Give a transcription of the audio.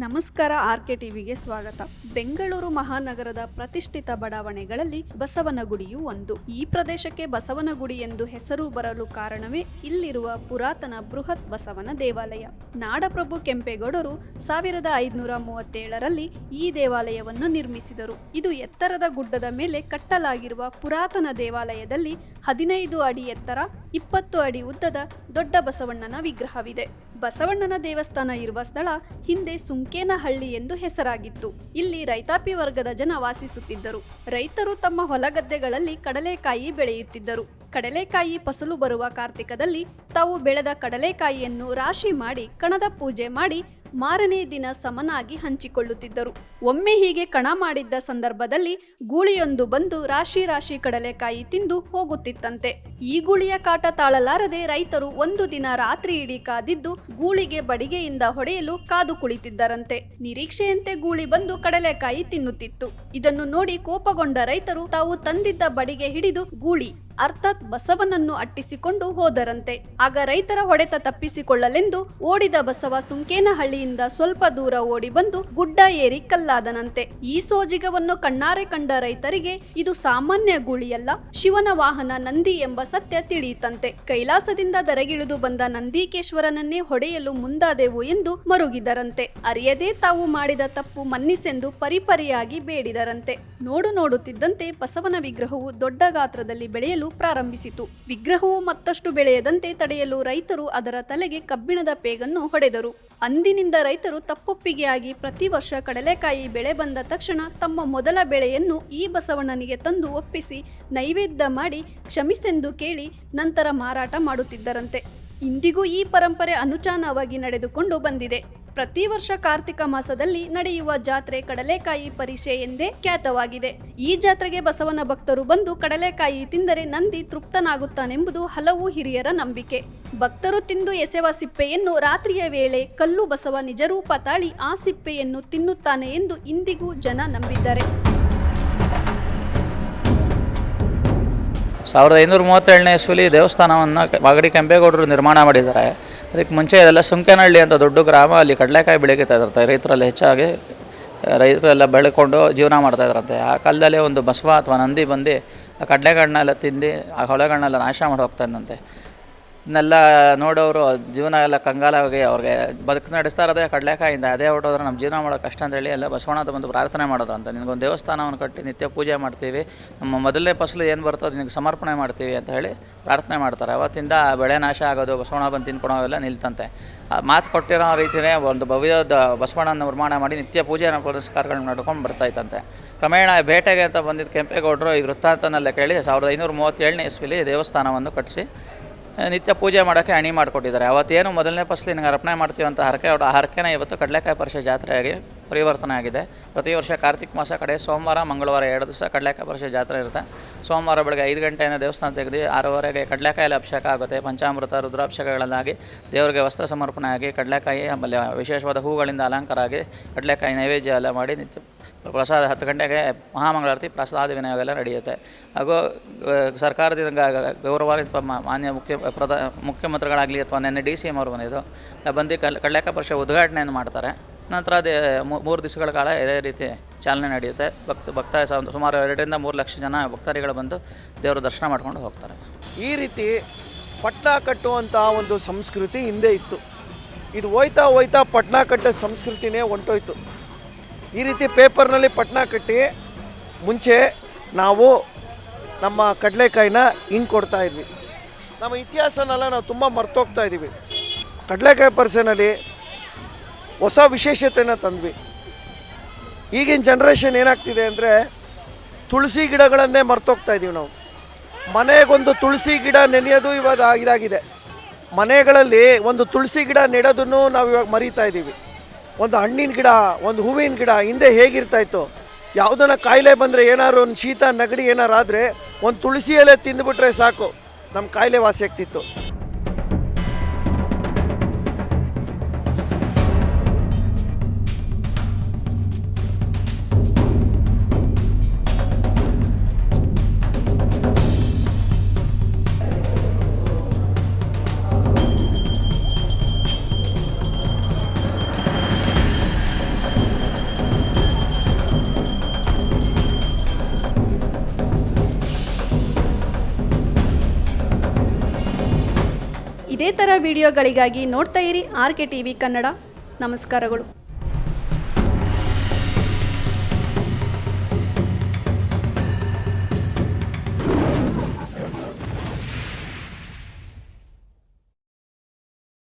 ನಮಸ್ಕಾರ. ಆರ್ಕೆ ಟಿವಿಗೆ ಸ್ವಾಗತ. ಬೆಂಗಳೂರು ಮಹಾನಗರದ ಪ್ರತಿಷ್ಠಿತ ಬಡಾವಣೆಗಳಲ್ಲಿ ಬಸವನಗುಡಿಯೂ ಒಂದು. ಈ ಪ್ರದೇಶಕ್ಕೆ ಬಸವನಗುಡಿ ಎಂದು ಹೆಸರು ಬರಲು ಕಾರಣವೇ ಇಲ್ಲಿರುವ ಪುರಾತನ ಬೃಹತ್ ಬಸವನ ದೇವಾಲಯ. ನಾಡಪ್ರಭು ಕೆಂಪೇಗೌಡರು 1537ರಲ್ಲಿ ಈ ದೇವಾಲಯವನ್ನು ನಿರ್ಮಿಸಿದರು. ಇದು ಎತ್ತರದ ಗುಡ್ಡದ ಮೇಲೆ ಕಟ್ಟಲಾಗಿರುವ ಪುರಾತನ ದೇವಾಲಯದಲ್ಲಿ 15 ಅಡಿ ಎತ್ತರ, 20 ಅಡಿ ಉದ್ದದ ದೊಡ್ಡ ಬಸವಣ್ಣನ ವಿಗ್ರಹವಿದೆ. ಬಸವಣ್ಣನ ದೇವಸ್ಥಾನ ಇರುವ ಸ್ಥಳ ಹಿಂದೆ ಸುಂಕೇನಹಳ್ಳಿ ಎಂದು ಹೆಸರಾಗಿತ್ತು. ಇಲ್ಲಿ ರೈತಾಪಿ ವರ್ಗದ ಜನ ವಾಸಿಸುತ್ತಿದ್ದರು. ರೈತರು ತಮ್ಮ ಹೊಲಗದ್ದೆಗಳಲ್ಲಿ ಕಡಲೆಕಾಯಿ ಬೆಳೆಯುತ್ತಿದ್ದರು. ಕಡಲೆಕಾಯಿ ಫಸಲು ಬರುವ ಕಾರ್ತಿಕದಲ್ಲಿ ತಾವು ಬೆಳೆದ ಕಡಲೆಕಾಯಿಯನ್ನು ರಾಶಿ ಮಾಡಿ ಕಣದ ಪೂಜೆ ಮಾಡಿ ಮಾರನೇ ದಿನ ಸಮನಾಗಿ ಹಂಚಿಕೊಳ್ಳುತ್ತಿದ್ದರು. ಒಮ್ಮೆ ಹೀಗೆ ಕಣ ಮಾಡಿದ್ದ ಸಂದರ್ಭದಲ್ಲಿ ಗೂಳಿಯೊಂದು ಬಂದು ರಾಶಿ ರಾಶಿ ಕಡಲೆಕಾಯಿ ತಿಂದು ಹೋಗುತ್ತಿತ್ತಂತೆ. ಈ ಗೂಳಿಯ ಕಾಟ ತಾಳಲಾರದೆ ರೈತರು ಒಂದು ದಿನ ರಾತ್ರಿ ಇಡೀ ಕಾದಿದ್ದು ಗೂಳಿಗೆ ಬಡಿಗೆಯಿಂದ ಹೊಡೆಯಲು ಕಾದು ಕುಳಿತಿದ್ದರಂತೆ. ನಿರೀಕ್ಷೆಯಂತೆ ಗೂಳಿ ಬಂದು ಕಡಲೆಕಾಯಿ ತಿನ್ನುತ್ತಿತ್ತು. ಇದನ್ನು ನೋಡಿ ಕೋಪಗೊಂಡ ರೈತರು ತಾವು ತಂದಿದ್ದ ಬಡಿಗೆ ಹಿಡಿದು ಗೂಳಿ ಅರ್ಥಾತ್ ಬಸವನನ್ನು ಅಟ್ಟಿಸಿಕೊಂಡು ಹೋದರಂತೆ. ಆಗ ರೈತರ ಹೊಡೆತ ತಪ್ಪಿಸಿಕೊಳ್ಳಲೆಂದು ಓಡಿದ ಬಸವ ಸುಂಕೇನಹಳ್ಳಿಯಿಂದ ಸ್ವಲ್ಪ ದೂರ ಓಡಿ ಬಂದು ಗುಡ್ಡ ಏರಿ ಕಲ್ಲಾದನಂತೆ. ಈ ಸೋಜಿಗವನ್ನು ಕಣ್ಣಾರೆ ಕಂಡ ರೈತರಿಗೆ ಇದು ಸಾಮಾನ್ಯ ಗೂಳಿಯಲ್ಲ, ಶಿವನ ವಾಹನ ನಂದಿ ಎಂಬ ಸತ್ಯ ತಿಳಿಯಿತಂತೆ. ಕೈಲಾಸದಿಂದ ದರೆಗಿಳಿದು ಬಂದ ನಂದೀಕೇಶ್ವರನನ್ನೇ ಹೊಡೆಯಲು ಮುಂದಾದೆವು ಎಂದು ಮರುಗಿದರಂತೆ. ಅರಿಯದೇ ತಾವು ಮಾಡಿದ ತಪ್ಪು ಮನ್ನಿಸೆಂದು ಪರಿಪರಿಯಾಗಿ ಬೇಡಿದರಂತೆ. ನೋಡುತ್ತಿದ್ದಂತೆ ಬಸವನ ವಿಗ್ರಹವು ದೊಡ್ಡ ಗಾತ್ರದಲ್ಲಿ ಬೆಳೆಯಲು ಪ್ರಾರಂಭಿಸಿತು. ವಿಗ್ರಹವು ಮತ್ತಷ್ಟು ಬೆಳೆಯದಂತೆ ತಡೆಯಲು ರೈತರು ಅದರ ತಲೆಗೆ ಕಬ್ಬಿಣದ ಪೇಗನ್ನು ಹೊಡೆದರು. ಅಂದಿನಿಂದ ರೈತರು ತಪ್ಪೊಪ್ಪಿಗೆಯಾಗಿ ಪ್ರತಿ ವರ್ಷ ಕಡಲೆಕಾಯಿ ಬೆಳೆ ಬಂದ ತಕ್ಷಣ ತಮ್ಮ ಮೊದಲ ಬೆಳೆಯನ್ನು ಈ ಬಸವಣ್ಣನಿಗೆ ತಂದು ಒಪ್ಪಿಸಿ ನೈವೇದ್ಯ ಮಾಡಿ ಕ್ಷಮಿಸೆಂದು ಕೇಳಿ ನಂತರ ಮಾರಾಟ ಮಾಡುತ್ತಿದ್ದರಂತೆ. ಇಂದಿಗೂ ಈ ಪರಂಪರೆ ಅನುಚಾನವಾಗಿ ನಡೆದುಕೊಂಡು ಬಂದಿದೆ. ಪ್ರತಿ ವರ್ಷ ಕಾರ್ತಿಕ ಮಾಸದಲ್ಲಿ ನಡೆಯುವ ಜಾತ್ರೆ ಕಡಲೆಕಾಯಿ ಪರಿಷೆ ಎಂದೇ ಖ್ಯಾತವಾಗಿದೆ. ಈ ಜಾತ್ರೆಗೆ ಬಸವನ ಭಕ್ತರು ಬಂದು ಕಡಲೆಕಾಯಿ ತಿಂದರೆ ನಂದಿ ತೃಪ್ತನಾಗುತ್ತಾನೆಂಬುದು ಹಲವು ಹಿರಿಯರ ನಂಬಿಕೆ. ಭಕ್ತರು ತಿಂದು ಎಸೆವ ಸಿಪ್ಪೆಯನ್ನು ರಾತ್ರಿಯ ವೇಳೆ ಕಲ್ಲು ಬಸವ ನಿಜರೂಪ ತಾಳಿ ಆ ಸಿಪ್ಪೆಯನ್ನು ತಿನ್ನುತ್ತಾನೆ ಎಂದು ಇಂದಿಗೂ ಜನ ನಂಬಿದ್ದಾರೆ. 1537ನೇ ಇಸ್ವಿಲಿ ದೇವಸ್ಥಾನವನ್ನು ಮಾಗಡಿ ಕೆಂಪೇಗೌಡರು ನಿರ್ಮಾಣ ಮಾಡಿದ್ದಾರೆ. ಅದಕ್ಕೆ ಮುಂಚೆ ಇದೆಲ್ಲ ಸುಂಕೇನಹಳ್ಳಿ ಅಂತ ದೊಡ್ಡ ಗ್ರಾಮ, ಅಲ್ಲಿ ಕಡಲೆಕಾಯಿ ಬೆಳೀತಾ ಇದ್ರಂತೆ. ರೈತರೆಲ್ಲ ಹೆಚ್ಚಾಗಿ ರೈತರೆಲ್ಲ ಬೆಳ್ಕೊಂಡು ಜೀವನ ಮಾಡ್ತಾ ಇದ್ರಂತೆ. ಆ ಕಾಲದಲ್ಲೇ ಒಂದು ಬಸವ ಅಥವಾ ನಂದಿ ಬಂದು ಆ ಕಡಲೆಗಳನ್ನೆಲ್ಲ ತಿಂದು ಆ ಹೊಳೆಗಳನ್ನೆಲ್ಲ ನಾಶ ಮಾಡಿ ಹೋಗ್ತಾ ಇದ್ದಂತೆ. ಇದನ್ನೆಲ್ಲ ನೋಡೋರು ಜೀವನ ಎಲ್ಲ ಕಂಗಾಲಾಗಿ ಅವ್ರಿಗೆ ಬದುಕು ನಡೆಸ್ತಾ ಇರೋದೇ ಕಡಲೆಕಾಯಿಂದ. ಅದೇ ಹೊಟ್ಟೋದ್ರೆ ನಮ್ಮ ಜೀವನ ಮಾಡೋಕೆ ಕಷ್ಟ ಅಂತೇಳಿ ಎಲ್ಲ ಬಸವಣ್ಣದ ಬಂದು ಪ್ರಾರ್ಥನೆ ಮಾಡೋದು ಅಂತ. ನಿನಗೊಂದು ದೇವಸ್ಥಾನವನ್ನು ಕಟ್ಟಿ ನಿತ್ಯ ಪೂಜೆ ಮಾಡ್ತೀವಿ, ನಮ್ಮ ಮೊದಲನೇ ಫಸಲು ಏನು ಬರ್ತೋ ಅದು ನಿನಗೆ ಸಮರ್ಪಣೆ ಮಾಡ್ತೀವಿ ಅಂತ ಹೇಳಿ ಪ್ರಾರ್ಥನೆ ಮಾಡ್ತಾರೆ. ಅವತ್ತಿಂದ ಬೆಳೆ ನಾಶ ಆಗೋದು, ಬಸವಣ್ಣ ಬಂದು ತಿನ್ಕೊಳೋವೆಲ್ಲ ನಿಲ್ತಂತೆ. ಮಾತು ಕೊಟ್ಟಿರೋ ರೀತಿಯೇ ಒಂದು ಭವ್ಯದ ಬಸವಣ್ಣನ ನಿರ್ಮಾಣ ಮಾಡಿ ನಿತ್ಯ ಪೂಜೆ ಪುರಸ್ಕಾರಗಳನ್ನ ನಡ್ಕೊಂಡು ಬರ್ತಾಯಿತ್ತಂತೆ. ಕ್ರಮೇಣ ಬೇಟೆಗೆ ಅಂತ ಬಂದಿದ್ದು ಕೆಂಪೇಗೌಡರು ಈ ವೃತ್ತಾಂತನೆಲ್ಲ ಕೇಳಿ 1537ನೇ ಇಸ್ವಿಲಿ ದೇವಸ್ಥಾನವನ್ನು ಕಟ್ಟಿಸಿ ನಿತ್ಯ ಪೂಜೆ ಮಾಡೋಕ್ಕೆ ಅಣಿ ಮಾಡಿಕೊಟ್ಟಿದ್ದಾರೆ. ಅವತ್ತೇನು ಮೊದಲನೇ ಫಸಲು ನಿನಗೆ ಅರ್ಪಣೆ ಮಾಡ್ತೀವಿ ಅಂತ ಹರಕೆ, ಆ ಹರಕೆನ ಇವತ್ತು ಕಡಲೆಕಾಯಿ ಪರಿಷೆ ಜಾತ್ರೆಯಾಗಿ ಪರಿವರ್ತನೆ ಆಗಿದೆ. ಪ್ರತಿ ವರ್ಷ ಕಾರ್ತಿಕ ಮಾಸ ಕಡೆ ಸೋಮವಾರ ಮಂಗಳವಾರ 2 ದಿವಸ ಕಡಲೆಕಾಯಿ ಪರಿಷೆ ಜಾತ್ರೆ ಇರುತ್ತೆ. ಸೋಮವಾರ ಬೆಳಗ್ಗೆ 5 ಗಂಟೆಯಿಂದ ದೇವಸ್ಥಾನ ತೆಗೆದು 6:30ಗೆ ಕಡಲೆಕಾಯಲ್ಲಿ ಅಭಿಷೇಕ ಆಗುತ್ತೆ. ಪಂಚಾಮೃತ ರುದ್ರಾಭಿಷೇಕಗಳನ್ನಾಗಿ ದೇವರಿಗೆ ವಸ್ತ್ರ ಸಮರ್ಪಣೆ ಆಗಿ ಕಡಲೆಕಾಯಿ ಆಮೇಲೆ ವಿಶೇಷವಾದ ಹೂಗಳಿಂದ ಅಲಂಕಾರ ಆಗಿ ಕಡಲೆಕಾಯಿ ನೈವೇದ್ಯ ಎಲ್ಲ ಮಾಡಿ ನಿತ್ಯ ಪ್ರಸಾದ 10 ಗಂಟೆಗೆ ಮಹಾಮಂಗಳಾರತಿ ಪ್ರಸಾದ ವಿನಿಯೋಗ ಎಲ್ಲ ನಡೆಯುತ್ತೆ. ಹಾಗೂ ಸರ್ಕಾರದಿಂದ ಗೌರವಾನ್ವಿತ ಮಾನ್ಯ ಮುಖ್ಯಮಂತ್ರಿಗಳಾಗಲಿ ಅಥವಾ ನೆನ್ನೆ DC ಅವರು ಬಂದು ಕಡಲೆಕಾಯಿ ಪರಿಷೆ ಉದ್ಘಾಟನೆಯನ್ನು ಮಾಡ್ತಾರೆ. ನಂತರ ಅದೇ 3 ದಿವಸಗಳ ಕಾಲ ಇದೇ ರೀತಿ ಚಾಲನೆ ನಡೆಯುತ್ತೆ. ಭಕ್ತ ಸುಮಾರು 2-3 ಲಕ್ಷ ಜನ ಭಕ್ತಾದಿಗಳು ಬಂದು ದೇವರ ದರ್ಶನ ಮಾಡ್ಕೊಂಡು ಹೋಗ್ತಾರೆ. ಈ ರೀತಿ ಪಟ್ನ ಕಟ್ಟುವಂಥ ಒಂದು ಸಂಸ್ಕೃತಿ ಹಿಂದೆ ಇತ್ತು. ಇದು ಹೋಯ್ತಾ ಹೋಯ್ತಾ ಪಟ್ನ ಕಟ್ಟೋ ಸಂಸ್ಕೃತಿನೇ ಹೊಂಟೋಯ್ತು. ಈ ರೀತಿ ಪೇಪರ್ನಲ್ಲಿ ಪಟ್ನ ಕಟ್ಟಿ ಮುಂಚೆ ನಾವು ನಮ್ಮ ಕಡಲೆಕಾಯಿನ ಹಿಂಗೆ ಕೊಡ್ತಾ ಇದ್ವಿ. ನಮ್ಮ ಇತಿಹಾಸನೆಲ್ಲ ನಾವು ತುಂಬ ಮರ್ತೋಗ್ತಾ ಇದ್ದೀವಿ. ಕಡಲೆಕಾಯಿ ಪರಿಷೆನಲ್ಲಿ ಹೊಸ ವಿಶೇಷತೆನ ತಂದ್ವಿ. ಈಗಿನ ಜನ್ರೇಷನ್ ಏನಾಗ್ತಿದೆ ಅಂದರೆ ತುಳಸಿ ಗಿಡಗಳನ್ನೇ ಮರ್ತೋಗ್ತಾ ಇದ್ದೀವಿ ನಾವು. ಮನೆಗೊಂದು ತುಳಸಿ ಗಿಡ ನೆನೆಯೋದು ಇವಾಗ ಇದಾಗಿದೆ. ಮನೆಗಳಲ್ಲಿ ಒಂದು ತುಳಸಿ ಗಿಡ ನೆಡೋದನ್ನು ನಾವು ಇವಾಗ ಮರೀತಾ ಇದ್ದೀವಿ. ಒಂದು ಹಣ್ಣಿನ ಗಿಡ, ಒಂದು ಹೂವಿನ ಗಿಡ ಹಿಂದೆ ಹೇಗಿರ್ತಾಯಿತ್ತು, ಯಾವುದನ್ನ ಕಾಯಿಲೆ ಬಂದರೆ ಏನಾದ್ರು ಒಂದು ಶೀತ ನೆಗಡಿ ಏನಾರು ಆದರೆ ಒಂದು ತುಳಸಿ ಎಲೆ ತಿಂದುಬಿಟ್ರೆ ಸಾಕು, ನಮ್ಮ ಕಾಯಿಲೆ ವಾಸಿ ಆಗ್ತಿತ್ತು. ಇದೇ ಥರ ವಿಡಿಯೋಗಳಿಗಾಗಿ ನೋಡ್ತಾ ಇರಿ RK TV ಕನ್ನಡ. ನಮಸ್ಕಾರಗಳು.